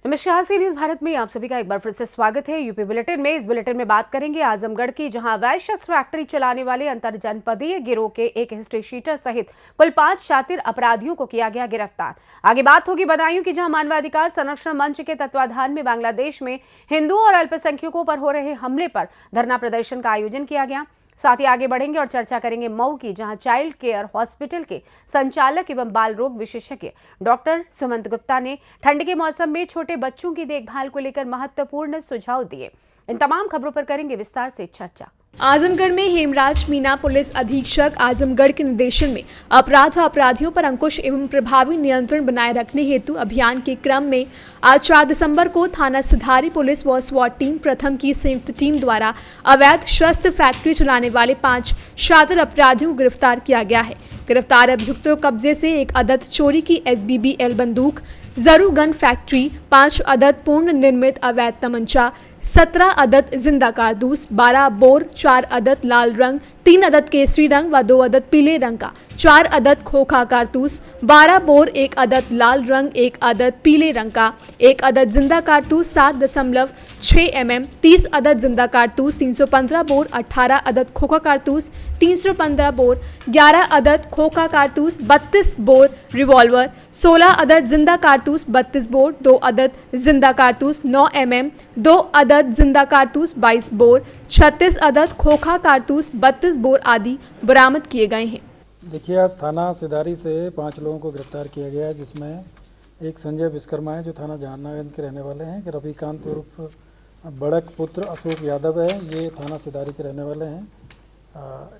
नमस्कार, सी न्यूज भारत में आप सभी का एक बार फिर से स्वागत है। यूपी बुलेटिन में इस बुलेटिन में बात करेंगे आजमगढ़ की, जहां अवैध शस्त्र फैक्ट्री चलाने वाले अंतर जनपदीय गिरोह के एक हिस्ट्री शीटर सहित कुल 5 शातिर अपराधियों को किया गया गिरफ्तार। आगे बात होगी बदायूं की, जहां मानवाधिकार संरक्षण मंच के तत्वाधान में बांग्लादेश में हिंदुओं और अल्पसंख्यकों पर हो रहे हमले पर धरना प्रदर्शन का आयोजन किया गया। साथ ही आगे बढ़ेंगे और चर्चा करेंगे मऊ की, जहां चाइल्ड केयर हॉस्पिटल के संचालक एवं बाल रोग विशेषज्ञ डॉक्टर सुमंत गुप्ता ने ठंड के मौसम में छोटे बच्चों की देखभाल को लेकर महत्वपूर्ण सुझाव दिए। इन तमाम खबरों पर करेंगे विस्तार से चर्चा। आजमगढ़ में हेमराज मीना पुलिस अधीक्षक आजमगढ़ के निर्देशन में अपराध व अपराधियों पर अंकुश एवं प्रभावी नियंत्रण बनाए रखने हेतु अभियान के क्रम में आज 4 दिसंबर को थाना सिधारी पुलिस व स्वाट टीम प्रथम की संयुक्त टीम द्वारा अवैध शस्त्र फैक्ट्री चलाने वाले 5 शातिर अपराधियों को गिरफ्तार किया गया है। गिरफ्तार अभियुक्तों कब्जे से एक अदद चोरी की SBBL बंदूक, जरू गन फैक्ट्री, 5 अदद पूर्ण निर्मित अवैध तमंचा, 17 अदद जिंदा कारतूस, 12 बोर, 4 अदद लाल रंग, 3 अदद केसरी रंग व 2 अदद पीले रंग का, 4 अदद खोखा कारतूस, 12 बोर, 1 अदद लाल रंग, 1 अदद पीले रंग का, 1 अदद जिंदा कारतूस 7.6 mm, 30 अदद जिंदा कारतूस, 315 बोर, 18 अदद खोखा कारतूस, 315 बोर, 11 अदद खोखा कारतूस, 32 बोर रिवॉल्वर, 16 अदद जिंदा कारतूस, 32 बोर, 2 अदद जिंदा कारतूस 9 mm, 2 अदद जिंदा कारतूस 22 बोर, 36 अदद खोखा कारतूस 32 बोर आदि बरामद किए गए हैं। देखिए, आज थाना सिधारी से 5 लोगों को गिरफ्तार किया गया है, जिसमें एक संजय विश्वकर्मा है जो थाना जहानागंज के रहने वाले हैं, रविकांत उर्फ बड़क पुत्र अशोक यादव है, ये थाना सिधारी के रहने वाले हैं।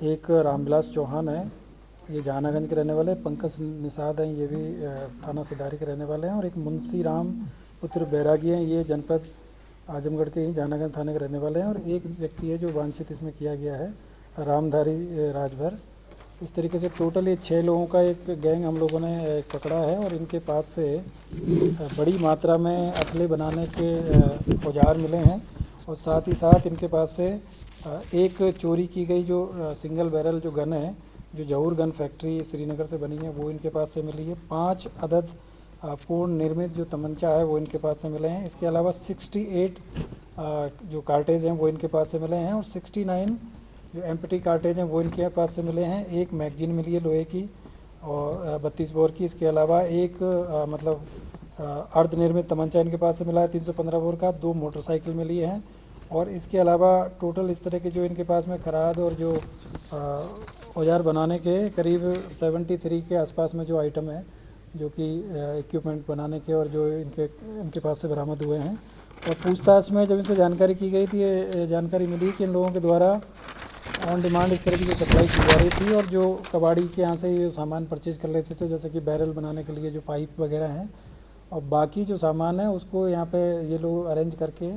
एक रामविलास चौहान है, ये जहानागंज के रहने वाले, पंकज निषाद हैं, ये भी थाना सिधारी के रहने वाले हैं, और एक मुंशी राम पुत्र बैरागी हैं, ये जनपद आजमगढ़ के ही जहानागंज थाने के रहने वाले हैं, और एक व्यक्ति है जो वांछित इसमें किया गया है, रामधारी राजभर। इस तरीके से टोटल ये 6 लोगों का एक गैंग हम लोगों ने पकड़ा है, और इनके पास से बड़ी मात्रा में असले बनाने के औजार मिले हैं, और साथ ही साथ इनके पास से एक चोरी की गई जो सिंगल बैरल जो गन है, जो जहूर गन फैक्ट्री श्रीनगर से बनी है, वो इनके पास से मिली है। 5 अदद पूर्ण निर्मित जो तमंचा है वो इनके पास से मिले हैं। इसके अलावा 68 जो कार्टेज हैं वो इनके पास से मिले हैं, और 69 जो एम्प्टी कार्टेज हैं वो इनके पास से मिले हैं। एक मैगजीन मिली है लोहे की और 32 बोर की। इसके अलावा एक अर्धनिर्मित तमंचा इनके पास से मिला है 315 बोर का। 2 मोटरसाइकिल मिली हैं, और इसके अलावा टोटल इस तरह के जो इनके पास में खराद और जो औजार बनाने के करीब 73 के आसपास में जो आइटम है, जो कि इक्विपमेंट बनाने के, और जो इनके पास से बरामद हुए हैं। और पूछताछ में जब इनसे जानकारी की गई थी, ये जानकारी मिली कि इन लोगों के द्वारा ऑन डिमांड इस तरह की जो सप्लाई की जा रही थी, और जो कबाड़ी के यहाँ से ये सामान परचेज कर लेते थे, जैसे कि बैरल बनाने के लिए जो पाइप वगैरह हैं, और बाकी जो सामान है उसको यहाँ पे ये लोग अरेंज करके,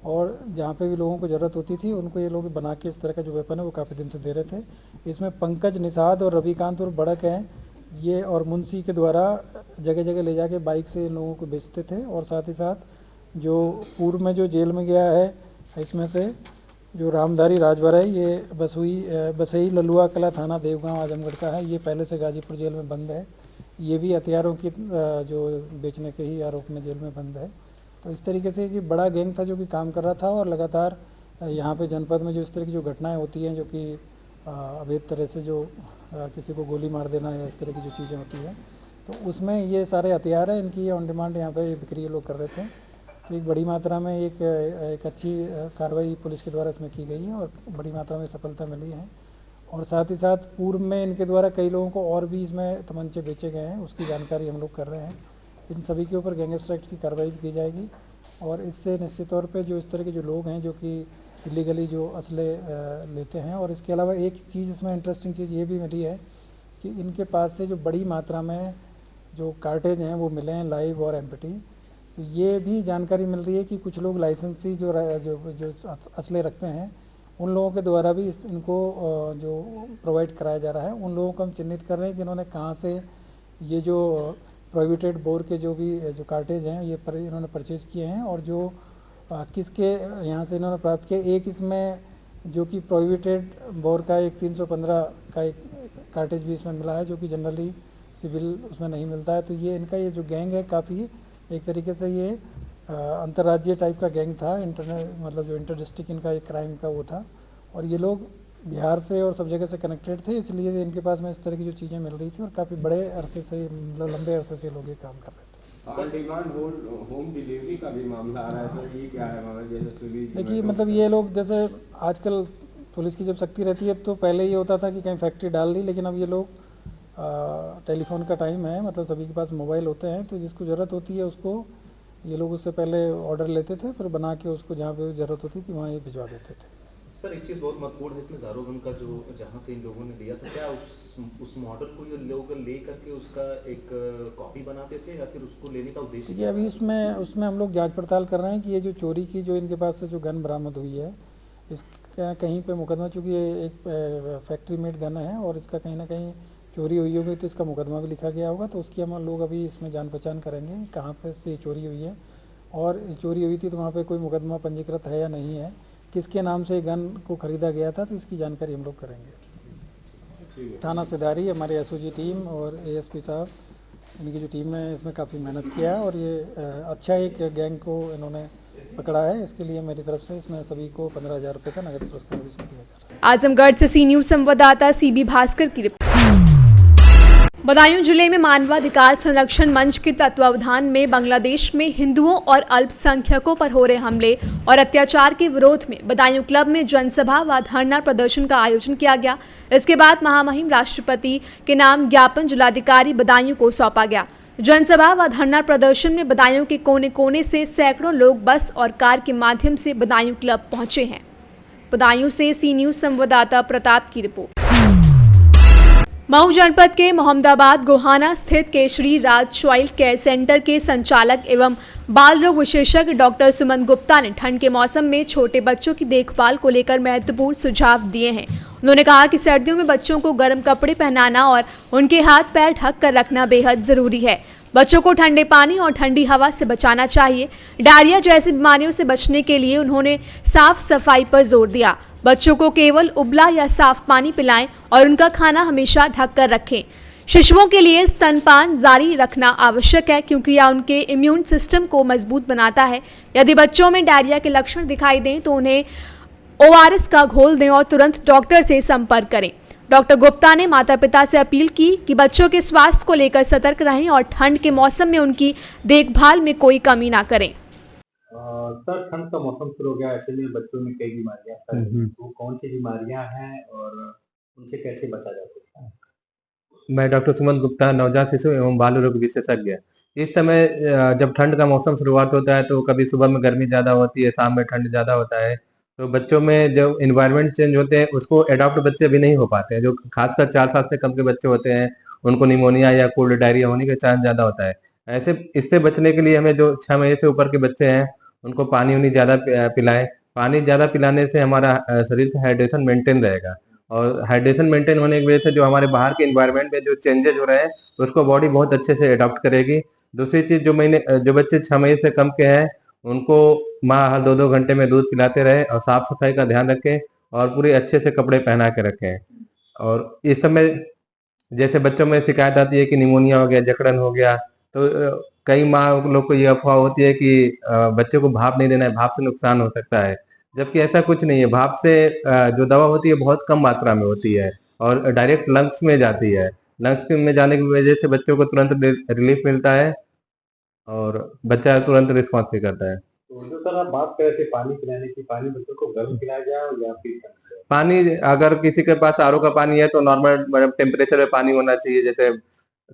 और जहाँ पे भी लोगों को ज़रूरत होती थी उनको ये लोग बना के इस तरह का जो वेपन है वो काफ़ी दिन से दे रहे थे। इसमें पंकज निषाद और रविकांत और बड़क हैं ये, और मुंशी के द्वारा जगह जगह ले जाके बाइक से इन लोगों को बेचते थे। और साथ ही साथ जो पूर्व में जो जेल में गया है, इसमें से जो रामधारी राजभर है, ये बसई ललुआ कला थाना देवगांव आजमगढ़ का है। ये पहले से गाजीपुर जेल में बंद है। ये भी हथियारों की जो बेचने के ही आरोप में जेल में बंद है। तो इस तरीके से कि बड़ा गैंग था जो कि काम कर रहा था, और लगातार यहाँ पे जनपद में जो इस तरह की जो घटनाएं होती हैं, जो कि अवैध तरह से जो किसी को गोली मार देना या इस तरह की जो चीज़ें होती हैं, तो उसमें ये सारे हथियार हैं इनकी ऑन डिमांड यहाँ पे बिक्री ये लोग कर रहे थे। तो एक बड़ी मात्रा में एक अच्छी कार्रवाई पुलिस के द्वारा इसमें की गई है, और बड़ी मात्रा में सफलता मिली है। और साथ ही साथ पूर्व में इनके द्वारा कई लोगों को और भी इसमें तमंचे बेचे गए हैं, उसकी जानकारी हम लोग कर रहे हैं। इन सभी के ऊपर गैंगस्टर एक्ट की कार्रवाई भी की जाएगी, और इससे निश्चित तौर पे जो इस तरह के जो लोग हैं जो कि इलीगली जो असले लेते हैं। और इसके अलावा एक चीज़ इसमें इंटरेस्टिंग चीज़ ये भी मिली है कि इनके पास से जो बड़ी मात्रा में जो कार्टेज हैं वो मिले हैं लाइव और एम्प्टी। तो ये भी जानकारी मिल रही है कि कुछ लोग लाइसेंसी जो असले रखते हैं, उन लोगों के द्वारा भी इनको जो प्रोवाइड कराया जा रहा है। उन लोगों को हम चिन्हित कर रहे हैं कि इन्होंने कहाँ से ये जो प्रोहिबिटेड बोर के जो भी जो कार्टेज हैं ये इन्होंने परचेज़ किए हैं, और जो किसके यहाँ से इन्होंने प्राप्त किए। एक इसमें जो कि प्रोहिबिटेड बोर का एक 315 का एक कार्टेज भी इसमें मिला है, जो कि जनरली सिविल उसमें नहीं मिलता है। तो ये इनका ये जो गैंग है काफ़ी एक तरीके से ये अंतर्राज्यीय टाइप का गैंग था, मतलब जो इंटर डिस्ट्रिक्ट इनका एक क्राइम का वो था, और ये लोग बिहार से और सब जगह से कनेक्टेड थे, इसलिए इनके पास में इस तरह की जो चीज़ें मिल रही थी और काफ़ी बड़े अरसे से, मतलब लंबे अरसे से लोग ये काम कर रहे थे। सर डिमांड होम डिलीवरी का भी मामला आ रहा है, तो ये क्या है? जैसे स्विगी, देखिए मतलब ये लोग, जैसे आजकल पुलिस की जब सख्ती रहती है तो पहले ये होता था कि कहीं फैक्ट्री डाल दी, लेकिन अब ये लोग टेलीफोन का टाइम है, मतलब सभी के पास मोबाइल होते हैं, तो जिसको ज़रूरत होती है उसको ये लोग उससे पहले ऑर्डर लेते थे, फिर बना के उसको जहाँ पे ज़रूरत होती थी वहाँ ये भिजवा देते थे। सर एक चीज़ बहुत महत्वपूर्ण है इसमें, ज़ारोगन का जो जहाँ से इन लोगों ने लिया था, क्या उस मॉडल को ये लोग ले करके उसका एक कॉपी बनाते थे या फिर उसको लेने का उद्देश्य? देखिए अभी उसमें हम लोग जांच पड़ताल कर रहे हैं कि ये जो चोरी की जो इनके पास से जो गन बरामद हुई है, इसका कहीं पे मुकदमा, चूँकि ये एक फैक्ट्री मेड गन है और इसका कहीं ना कहीं चोरी हुई होगी तो इसका मुकदमा भी लिखा गया होगा, तो उसकी हम लोग अभी इसमें जान पहचान करेंगे कहाँ पे से चोरी हुई है, और चोरी हुई थी तो वहाँ पे कोई मुकदमा पंजीकृत है या नहीं है, किसके नाम से गन को ख़रीदा गया था, तो इसकी जानकारी हम लोग करेंगे। थाना सिधारी हमारे एसओजी टीम और एएसपी साहब, इनकी जो टीम है इसमें काफ़ी मेहनत किया है और ये अच्छा एक गैंग को इन्होंने पकड़ा है। इसके लिए मेरी तरफ से इसमें सभी को 15,000 रुपये का नगद पुरस्कार भी इसमें दिया जा रहा है। आजमगढ़ से सी न्यूज संवाददाता सीबी भास्कर की रिपोर्ट। बदायूं जिले में मानवाधिकार संरक्षण मंच के तत्वावधान में बांग्लादेश में हिंदुओं और अल्पसंख्यकों पर हो रहे हमले और अत्याचार के विरोध में बदायूं क्लब में जनसभा व धरना प्रदर्शन का आयोजन किया गया। इसके बाद महामहिम राष्ट्रपति के नाम ज्ञापन जिलाधिकारी बदायूं को सौंपा गया। जनसभा व धरना प्रदर्शन में बदायूं के कोने कोने से सैकड़ों लोग बस और कार के माध्यम से बदायूं क्लब पहुंचे हैं। बदायूं से सी न्यूज संवाददाता प्रताप की रिपोर्ट। मऊ जनपद के मोहम्मदाबाद गोहाना स्थित केशरी राज चाइल्ड केयर सेंटर के संचालक एवं बाल रोग विशेषज्ञ डॉक्टर सुमन गुप्ता ने ठंड के मौसम में छोटे बच्चों की देखभाल को लेकर महत्वपूर्ण सुझाव दिए हैं। उन्होंने कहा कि सर्दियों में बच्चों को गर्म कपड़े पहनाना और उनके हाथ पैर ढक कर रखना बेहद जरूरी है। बच्चों को ठंडे पानी और ठंडी हवा से बचाना चाहिए। डायरिया जैसी बीमारियों से बचने के लिए उन्होंने साफ सफाई पर जोर दिया। बच्चों को केवल उबला या साफ पानी पिलाएं और उनका खाना हमेशा ढक कर रखें। शिशुओं के लिए स्तनपान जारी रखना आवश्यक है क्योंकि यह उनके इम्यून सिस्टम को मजबूत बनाता है। यदि बच्चों में डायरिया के लक्षण दिखाई दें तो उन्हें ORS का घोल दें और तुरंत डॉक्टर से संपर्क करें। डॉक्टर गुप्ता ने माता पिता से अपील की कि बच्चों के स्वास्थ्य को लेकर सतर्क रहें और ठंड के मौसम में उनकी देखभाल में कोई कमी ना करें। सर ठंड का मौसम शुरू हो गया, ऐसे में बच्चों में कई बीमारियां फैल रही हैं, तो कौन सी बीमारियां हैं और उनसे कैसे बचा जा सकता है? मैं डॉक्टर सुमन गुप्ता, नवजात शिशु एवं बाल रोग विशेषज्ञ। इस समय जब ठंड का मौसम शुरुआत होता है तो कभी सुबह में गर्मी ज़्यादा होती है, शाम में ठंड ज़्यादा होता है, तो बच्चों में जो इन्वायरमेंट चेंज होते हैं उसको अडॉप्ट बच्चे अभी नहीं हो पाते हैं। जो खासकर 4 साल से कम के बच्चे होते हैं उनको निमोनिया या कोल्ड डायरिया होने का चांस ज़्यादा होता है। ऐसे इससे बचने के लिए हमें जो 6 महीने से ऊपर के बच्चे हैं उनको पानी उनी ज़्यादा पिलाएं। पानी ज़्यादा पिलाने से हमारा शरीर का हाइड्रेशन मेंटेन रहेगा और हाइड्रेशन मेंटेन होने की वजह से जो हमारे बाहर के इन्वायरमेंट में जो चेंजेज हो रहे हैं उसको बॉडी बहुत अच्छे से अडॉप्ट करेगी। दूसरी चीज़, जो बच्चे 6 महीने से कम के हैं उनको माँ हर 2-2 घंटे में दूध पिलाते रहे और साफ सफाई का ध्यान रखें और पूरे अच्छे से कपड़े पहना के रखें। और इस समय जैसे बच्चों में शिकायत आती है कि निमोनिया हो गया, जकड़न हो गया, तो कई माँ लोग को ये अफवाह होती है कि बच्चे को भाप नहीं देना है, भाप से नुकसान हो सकता है, जबकि ऐसा कुछ नहीं है। भाप से जो दवा होती है बहुत कम मात्रा में होती है और डायरेक्ट लंग्स में जाती है। लंग्स में जाने की वजह से बच्चों को तुरंत रिलीफ मिलता है और बच्चा तुरंत रिस्पॉन्स भी करता है। तो जो सर आप बात कर रहे थे पानी पिलाने की, पानी बच्चों को गर्म पिलाया जाए या फिर पानी, अगर किसी के पास आरओ का पानी है तो नॉर्मल टेम्परेचर में पानी होना चाहिए। जैसे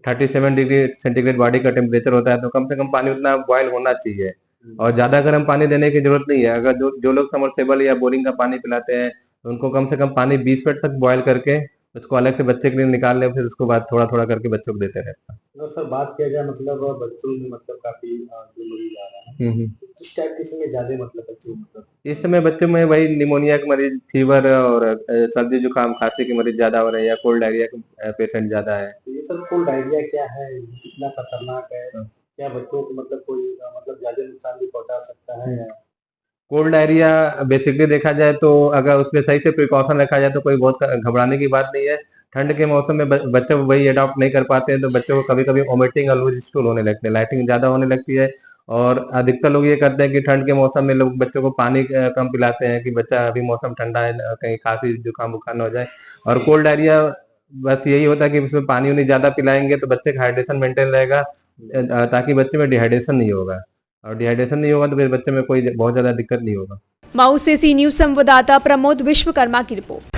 37 डिग्री सेंटीग्रेड बॉडी का टेम्परेचर होता है तो कम से कम पानी उतना बॉयल होना चाहिए और ज्यादा गर्म पानी देने की जरूरत नहीं है। अगर जो लोग समरसेबल या बोरिंग का पानी पिलाते हैं उनको कम से कम पानी 20 मिनट तक बॉयल करके उसको अलग से बच्चे के लिए निकाल लें, फिर उसके बाद थोड़ा थोड़ा करके बच्चों को देते रहते हैं। अगर सर बात किया जाए मतलब बच्चों में मतलब काफी जो मरीज आ रहा है, किस टाइप के समय ज्यादा मतलब बच्चे मतलब इस समय बच्चों में वही निमोनिया के मरीज, फीवर और सर्दी जुकाम खांसी के मरीज ज्यादा हो रहे हैं या कोल्ड डायरिया के पेशेंट ज्यादा है। तो ये सर कोल्ड डायरिया क्या है, कितना खतरनाक है, क्या बच्चों को मतलब कोई मतलब ज्यादा नुकसान भी पहुंचा सकता है? कोल्ड डायरिया बेसिकली देखा जाए तो अगर उसमें सही से प्रिकॉशन रखा जाए तो कोई बहुत घबराने की बात नहीं है। ठंड के मौसम में बच्चों को वही अडॉप्ट नहीं कर पाते हैं, तो बच्चों को कभी-कभी वोमिटिंग और लूज स्टूल होने लगते हैं, लाइटिंग ज़्यादा होने लगती है। और अधिकतर लोग ये करते हैं कि ठंड के मौसम में लोग बच्चों को पानी कम पिलाते हैं कि बच्चा अभी मौसम ठंडा है, कहीं खाँसी, जुकाम-बुखार ना हो जाए। और कोल्ड डायरिया बस यही होता है कि उसमें पानी-वानी ज़्यादा पिलाएँगे तो बच्चे का हाइड्रेशन मेंटेन रहेगा, ताकि बच्चे में डिहाइड्रेशन नहीं होगा। और डिहाइड्रेशन नहीं होगा तो फिर बच्चे में कोई बहुत ज़्यादा दिक्कत नहीं होगा। मऊ से सी न्यूज संवाददाता प्रमोद विश्वकर्मा की report.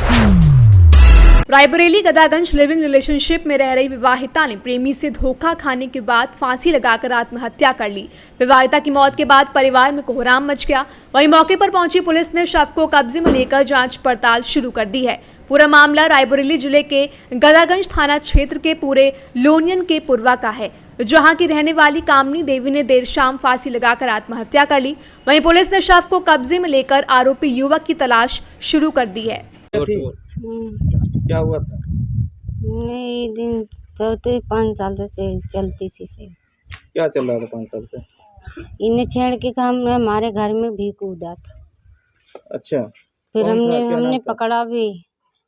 Raebareli Gadaganj living relationship में रह रही विवाहिता ने प्रेमी से धोखा खाने के बाद फांसी लगाकर आत्महत्या कर ली। विवाहिता की मौत के बाद परिवार में कोहराम मच गया। वहीं मौके पर पहुंची पुलिस ने शव को कब्जे में लेकर जांच पड़ताल शुरू कर दी है। पूरा मामला रायबरेली जिले के गदागंज थाना क्षेत्र के पूरे लोनियन के पुरवा का है, जहां की रहने वाली कामनी देवी ने देर शाम फांसी लगाकर आत्महत्या कर ली। वहीं पुलिस ने शव को कब्जे में लेकर आरोपी युवक की तलाश शुरू कर दी है। क्या हुआ था? नहीं दिन तो 5 साल से चलती से क्या चल रहा था 5 साल से? इन्हें छेड़ के हमने हमारे घर में भी कूदा था। अच्छा, फिर कौन था? क्या नाम हमने था? पकड़ा भी।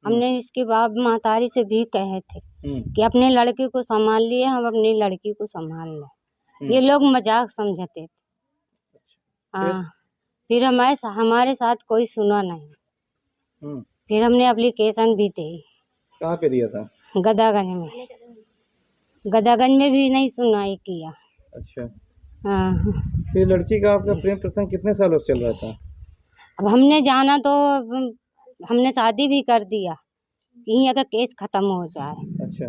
हमने इसके बाप महतारी से भी कहे थे कि अपने लड़के को संभाल लिए, हम अपनी लड़की को संभाल लें। ये लोग मजाक समझते थे। हाँ, फिर हमारे साथ कोई सुना नहीं। फिर हमने एप्लीकेशन भी दी। कहाँ पे दिया था? गदागंज में। गदागंज में भी नहीं सुनाई किया। अच्छा, हाँ, फिर लड़की का आपका प्रेम प्रसंग कितने सालों से चल रहा था? अब हमने जाना तो हमने शादी भी कर दिया कि यहाँ का केस खत्म हो जाए। अच्छा,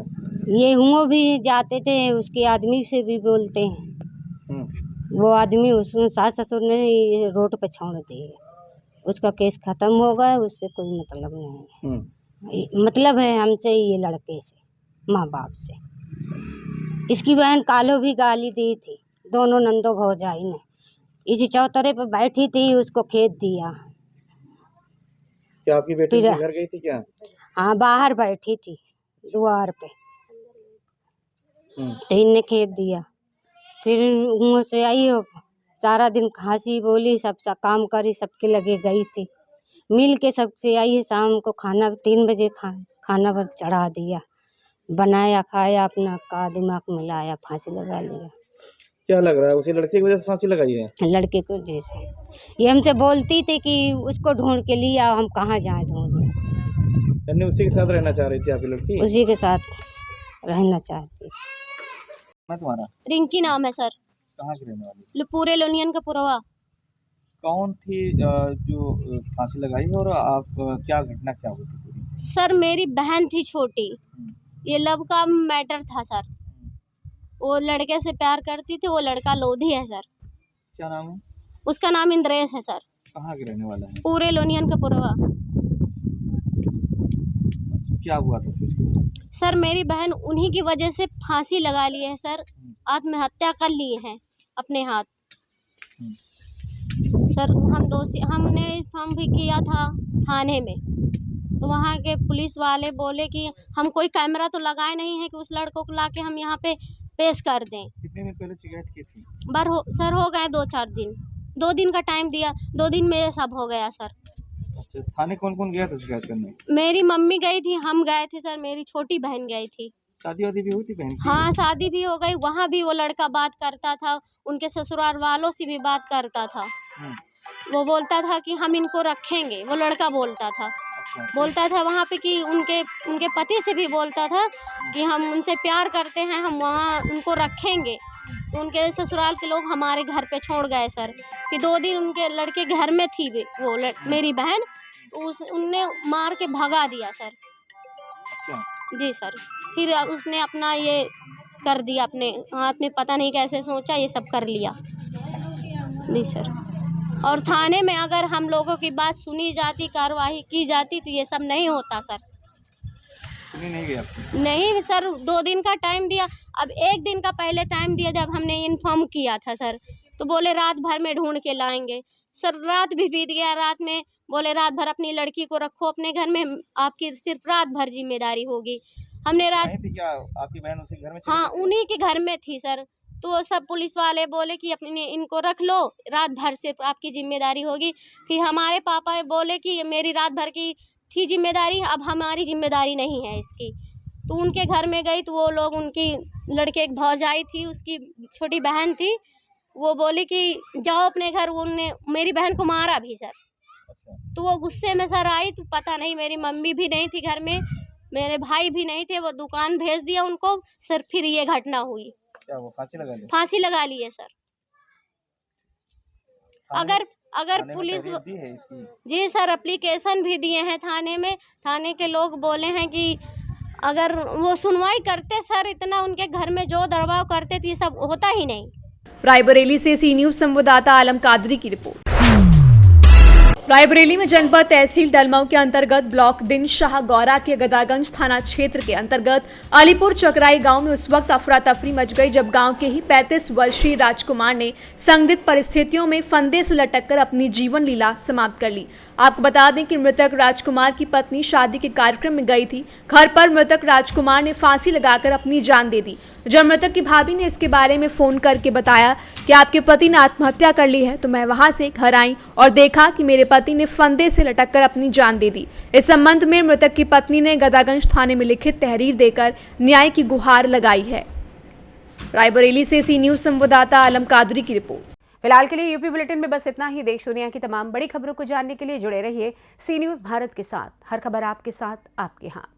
ये हुओं भी जाते थे, उसके आदमी से भी बोलते हैं। वो आदमी सास ससुर ने रोड पे छोड़ दिए। उसका केस खत्म हो गया, उससे कोई मतलब नहीं है। मतलब है हमसे, ये लड़के से, माँ बाप से। इसकी बहन कालो भी गाली दी थी, दोनों नंदो भौजाई ने। इसी चौतरे पे बैठी थी, उसको खेत दिया। क्या आपकी बेटी के घर गई थी क्या? हाँ, बाहर बैठी थी द्वार पे, तो इनने खेत दिया। फिर वहाँ से आई हो, सारा दिन खांसी बोली, सब सा काम करी, सबके लगे गई थी। मिल के सबसे आई है, शाम को खाना 3 बजे खाना पर चढ़ा दिया, बनाया खाया, अपना का दिमाग मिलाया, फांसी लगा लिया। क्या लग रहा है उसी लड़के की वजह से फांसी लगाई है? लड़के को जैसे ये हमसे बोलती थी कि उसको ढूंढ के लिया, हम कहाँ जाए ढूंढने। यानी उसी के साथ रहना चाह रही थी आपकी लड़की? उसी के साथ रहना चाहती। मैं तुम्हारा रिंकी नाम है सर। कहाँ की रहने वाली? पूरे लोनियन का पुरवा। कौन थी जो फांसी लगाई और आप क्या घटना क्या हुई थी पूरी? सर मेरी बहन थी छोटी, ये लव का मैटर था सर। वो लड़के से प्यार करती थी, वो लड़का लोधी है सर। क्या नाम है? उसका नाम इंद्रेश है सर। कहाँ के रहने वाला है? पूरे लोनियन का पुरवा। क्या हुआ था फिर उसके बाद? सर मेरी बहन उन्हीं की वजह से फांसी लगा ली है सर, आत्महत्या कर लिए हैं अपने हाथ। सर हमने इन्फॉर्म भी किया था थाने में, तो वहाँ के पुलिस वाले बोले कि हम कोई कैमरा तो लगाए नहीं है कि उस लड़कों को लाके हम यहाँ पे पेश कर दें। कितने दिन पहले शिकायत की थी? सर हो गए 2-4 दिन, 2 दिन का टाइम दिया, 2 दिन में ये सब हो गया सर। अच्छा, थाने कौन कौन गया था शिकायत करने? मेरी मम्मी गई थी, हम गए थे सर, मेरी छोटी बहन गई थी। शादी वादी भी हुई थी बहन की? हाँ, शादी भी हो गई, वहाँ भी वो लड़का बात करता था, उनके ससुराल वालों से भी बात करता था। वो बोलता था कि हम इनको रखेंगे, वो लड़का बोलता था। अच्छा, बोलता था वहाँ पे कि उनके पति से भी बोलता था कि हम उनसे प्यार करते हैं, हम वहाँ उनको रखेंगे। तो उनके ससुराल के लोग हमारे घर पे छोड़ गए सर। कि 2 दिन उनके लड़के घर में थी वो मेरी बहन, तो उनने मार के भगा दिया सर। अच्छा, जी सर। फिर उसने अपना ये कर दिया, अपने हाथ में पता नहीं कैसे सोचा, ये सब कर लिया। जी सर। और थाने में अगर हम लोगों की बात सुनी जाती, कार्रवाई की जाती, तो ये सब नहीं होता सर। सुनी नहीं गई आपने? नहीं सर, 2 दिन का टाइम दिया। अब 1 दिन का पहले टाइम दिया जब हमने इन्फॉर्म किया था सर, तो बोले रात भर में ढूंढ के लाएंगे। सर रात भी बीत गया, रात में बोले रात भर अपनी लड़की को रखो अपने घर में, आपकी सिर्फ रात भर जिम्मेदारी होगी। हमने रात थी क्या आपकी बहन उसी घर में? हाँ, उन्हीं के घर में थी सर। तो वो सब पुलिस वाले बोले कि अपने इनको रख लो, रात भर सिर्फ आपकी जिम्मेदारी होगी। फिर हमारे पापा बोले कि मेरी रात भर की थी जिम्मेदारी, अब हमारी जिम्मेदारी नहीं है इसकी। तो उनके घर में गई तो वो लोग, उनकी लड़के एक भौजाई थी, उसकी छोटी बहन थी, वो बोली कि जाओ अपने घर। उनने मेरी बहन को मारा भी सर। तो वो गुस्से में सर आई, तो पता नहीं, मेरी मम्मी भी नहीं थी घर में, मेरे भाई भी नहीं थे, वो दुकान भेज दिया उनको सर। फिर ये घटना हुई। क्या वो फांसी लगा ली? फांसी लगा ली है सर। अगर पुलिस दी है इसकी? जी सर, एप्लीकेशन भी दिए हैं थाने में। थाने के लोग बोले हैं कि अगर वो सुनवाई करते सर, इतना उनके घर में जो दबाव करते तो ये सब होता ही नहीं। रायबरेली से सी न्यूज संवाददाता आलम कादरी की रिपोर्ट। रायबरेली में जनपद तहसील डलमऊ के अंतर्गत ब्लॉक दिन शाह गौरा के गदागंज थाना क्षेत्र के अंतर्गत अलीपुर चकराई गांव में उस वक्त अफरा तफरी मच गई जब गांव के ही 35 वर्षीय राजकुमार ने संदिग्ध परिस्थितियों में फंदे से लटककर अपनी जीवन लीला समाप्त कर ली। आपको बता दें कि मृतक राजकुमार की पत्नी शादी के कार्यक्रम में गई थी। घर पर मृतक राजकुमार ने फांसी लगाकर अपनी जान दे दी। जब मृतक की भाभी ने इसके बारे में फोन करके बताया कि आपके पति ने आत्महत्या कर ली है, तो मैं वहां से घर आई और देखा कि मेरे पति ने फंदे से लटककर अपनी जान दे दी। इस संबंध में मृतक की पत्नी ने गदागंज थाने में लिखित तहरीर देकर न्याय की गुहार लगाई है। रायबरेली से सी न्यूज संवाददाता आलम कादरी की रिपोर्ट। फिलहाल के लिए यूपी बुलेटिन में बस इतना ही। देश दुनिया की तमाम बड़ी खबरों को जानने के लिए जुड़े रहिए सी न्यूज भारत के साथ। हर खबर आपके साथ, आपके हाथ।